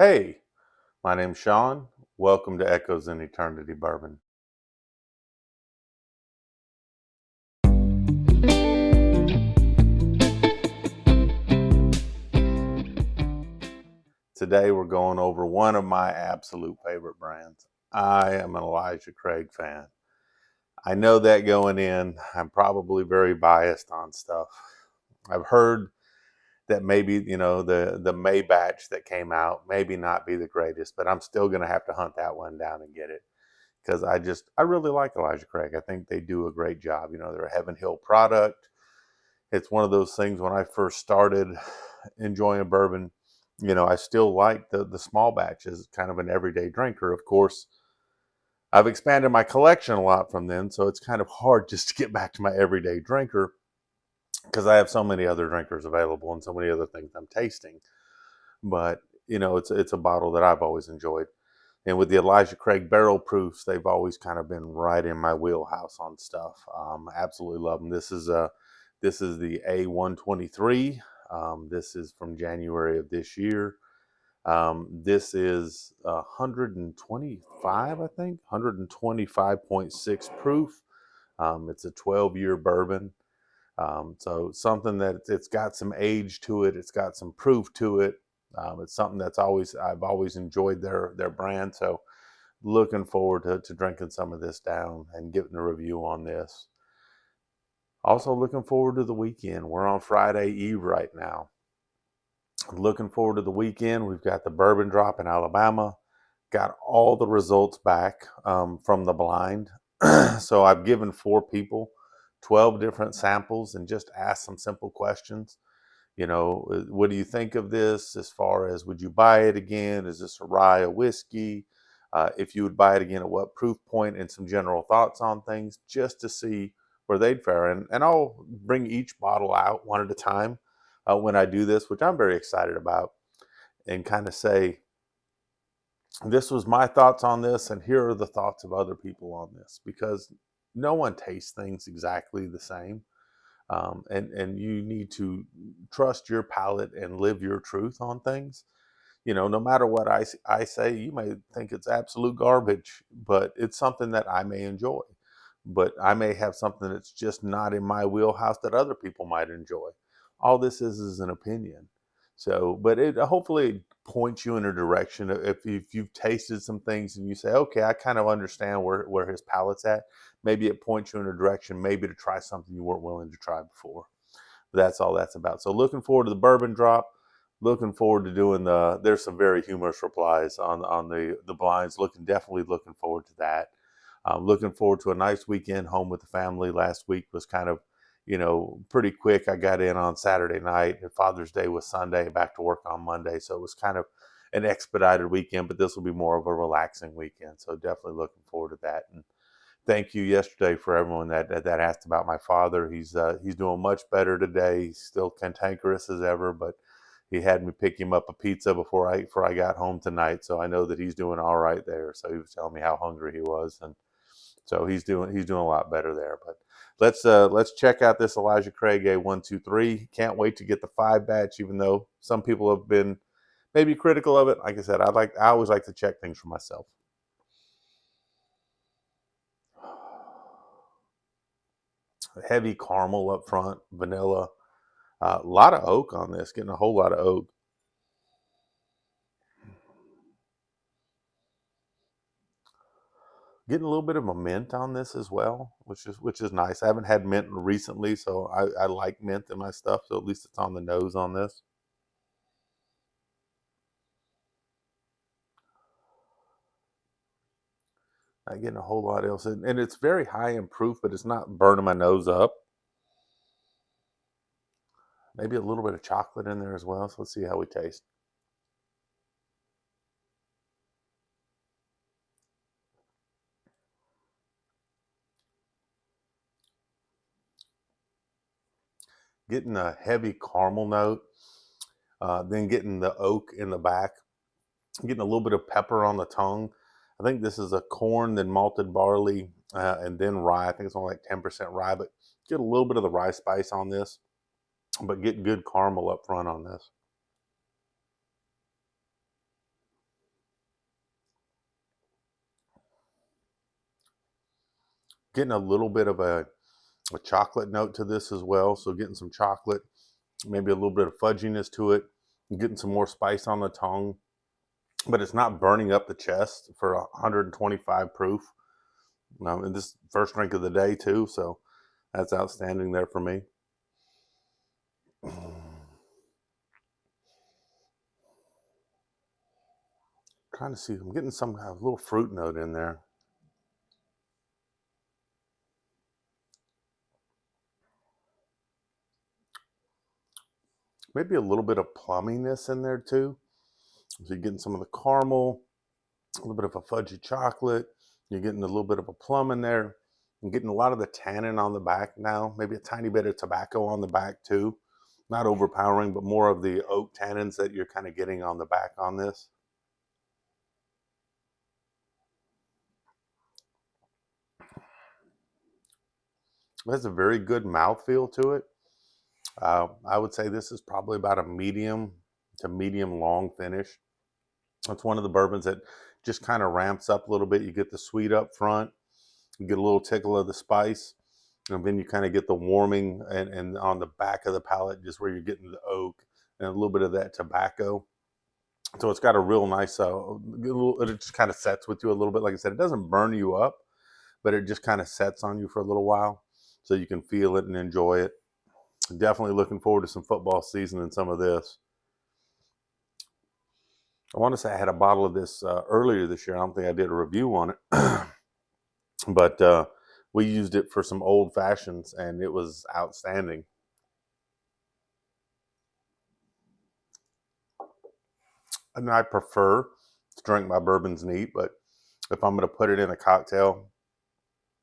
Hey, my name's Sean. Welcome to Echoes in Eternity Bourbon. Today we're going over one of my absolute favorite brands. I am an Elijah Craig fan. I know that going in, I'm probably very biased on stuff. I've heard that maybe, the May batch that came out maybe not be the greatest, but I'm still going to have to hunt that one down and get it because I really like Elijah Craig. I think they do a great job. They're a Heaven Hill product. It's one of those things when I first started enjoying a bourbon, I still like the small batches, kind of an everyday drinker. Of course, I've expanded my collection a lot from then, so it's kind of hard just to get back to my everyday drinker because I have so many other drinkers available and so many other things I'm tasting. But it's a bottle that I've always enjoyed. And with the Elijah Craig barrel proofs, they've always kind of been right in my wheelhouse on stuff. Absolutely love them. This is the A123. This is from January of this year. This is 125, I think, 125.6 proof. It's a 12-year bourbon. So something that it's got some age to it. It's got some proof to it. It's something I've always enjoyed their brand. So looking forward to drinking some of this down and getting a review on this. Also looking forward to the weekend. We're on Friday Eve right now. Looking forward to the weekend. We've got the bourbon drop in Alabama. Got all the results back from the blind. So I've given 4 people 12 different samples and just asked some simple questions. What do you think of this as far as would you buy it again? Is this a rye, a whiskey? If you would buy it again, at what proof point, and some general thoughts on things just to see where they'd fare. And I'll bring each bottle out one at a time when I do this, which I'm very excited about, and kind of say, this was my thoughts on this, and here are the thoughts of other people on this, because no one tastes things exactly the same. And you need to trust your palate and live your truth on things. No matter what I say, you may think it's absolute garbage, but it's something that I may enjoy. But I may have something that's just not in my wheelhouse that other people might enjoy. All this is an opinion. So, but it hopefully points you in a direction. If you've tasted some things and you say, okay, I kind of understand where his palate's at, maybe it points you in a direction, maybe to try something you weren't willing to try before. That's all that's about. So looking forward to the bourbon drop. Looking forward to doing there's some very humorous replies on the blinds. Definitely looking forward to that. Looking forward to a nice weekend home with the family. Last week was kind of, pretty quick. I got in on Saturday night, and Father's Day was Sunday, back to work on Monday. So it was kind of an expedited weekend, but this will be more of a relaxing weekend. So definitely looking forward to that. And thank you yesterday for everyone that asked about my father. He's doing much better today. He's still cantankerous as ever, but he had me pick him up a pizza before I got home tonight, so I know that he's doing all right there. So he was telling me how hungry he was, and so he's doing a lot better there. But let's check out this Elijah Craig A123. Can't wait to get the 5 batch, even though some people have been maybe critical of it. Like I said, I always like to check things for myself. Heavy caramel up front, vanilla. A lot of oak on this, getting a whole lot of oak. Getting a little bit of a mint on this as well, which is nice. I haven't had mint recently, so I like mint in my stuff, so at least it's on the nose on this. Not getting a whole lot else, and it's very high in proof, but it's not burning my nose up. Maybe a little bit of chocolate in there as well. So let's see how we taste. Getting a heavy caramel note, then getting the oak in the back, getting a little bit of pepper on the tongue. I think this is a corn, then malted barley, and then rye. I think it's only like 10% rye, but get a little bit of the rye spice on this, but get good caramel up front on this. Getting a little bit of a chocolate note to this as well. So getting some chocolate, maybe a little bit of fudginess to it, getting some more spice on the tongue, but it's not burning up the chest for 125 proof. And this first drink of the day too, so that's outstanding there for me. Trying to see, I'm getting some kind of little fruit note in there. Maybe a little bit of plumminess in there too. So you're getting some of the caramel, a little bit of a fudgy chocolate. You're getting a little bit of a plum in there. You're getting a lot of the tannin on the back now. Maybe a tiny bit of tobacco on the back too. Not overpowering, but more of the oak tannins that you're kind of getting on the back on this. It has a very good mouthfeel to it. I would say this is probably about a medium to medium long finish. It's one of the bourbons that just kind of ramps up a little bit. You get the sweet up front, you get a little tickle of the spice, and then you kind of get the warming and on the back of the palate, just where you're getting the oak and a little bit of that tobacco. So it's got a real nice, it just kind of sets with you a little bit. Like I said, it doesn't burn you up, but it just kind of sets on you for a little while so you can feel it and enjoy it. Definitely looking forward to some football season and some of this. I want to say I had a bottle of this earlier this year. I don't think I did a review on it, but we used it for some old fashions and it was outstanding. And I prefer to drink my bourbons neat, but if I'm going to put it in a cocktail,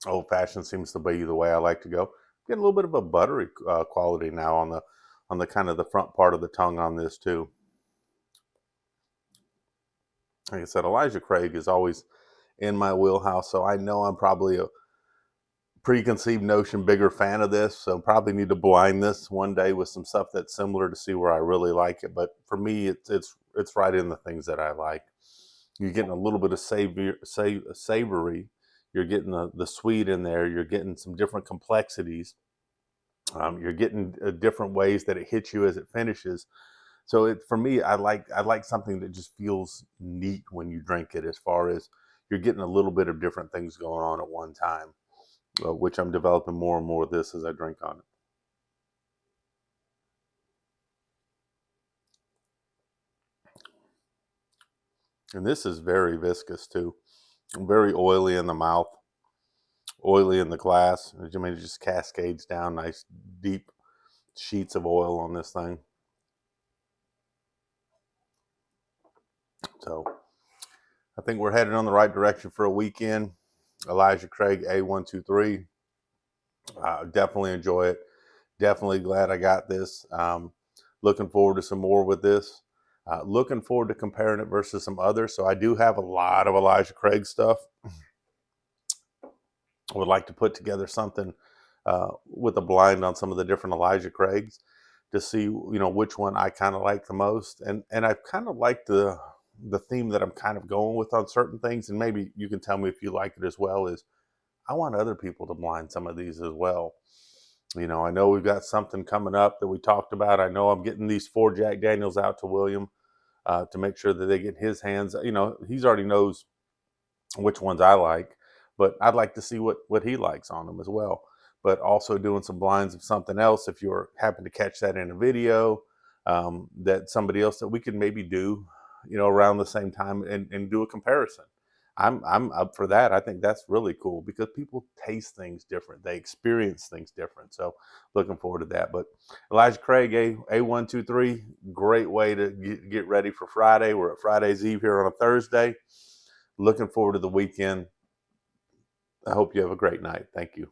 old fashioned seems to be the way I like to go. Get a little bit of a buttery quality now on the kind of the front part of the tongue on this too. Like I said, Elijah Craig is always in my wheelhouse, so I know I'm probably a preconceived notion bigger fan of this, so probably need to blind this one day with some stuff that's similar to see where I really like it. But for me, it's right in the things that I like. You're getting a little bit of savory. You're getting the sweet in there. You're getting some different complexities. You're getting different ways that it hits you as it finishes. So for me, I like something that just feels neat when you drink it. As far as you're getting a little bit of different things going on at one time, which I'm developing more and more of this as I drink on it. And this is very viscous too, very oily in the mouth, oily in the glass. I mean, it just cascades down nice deep sheets of oil on this thing. So I think we're headed on the right direction for a weekend. Elijah Craig A123. Definitely enjoy it. Definitely glad I got this. Looking forward to some more with this. Looking forward to comparing it versus some others. So I do have a lot of Elijah Craig stuff. I would like to put together something with a blind on some of the different Elijah Craigs to see, which one I kind of like the most. And I kind of like the theme that I'm kind of going with on certain things. And maybe you can tell me if you like it as well. Is I want other people to blind some of these as well. I know we've got something coming up that we talked about. I know I'm getting these 4 Jack Daniels out to William to make sure that they get his hands. He's already knows which ones I like, but I'd like to see what he likes on them as well. But also doing some blinds of something else. If you happen to catch that in a video, that somebody else that we could maybe do, around the same time and do a comparison. I'm up for that. I think that's really cool because people taste things different. They experience things different. So looking forward to that. But Elijah Craig, A123, great way to get ready for Friday. We're at Friday's Eve here on a Thursday. Looking forward to the weekend. I hope you have a great night. Thank you.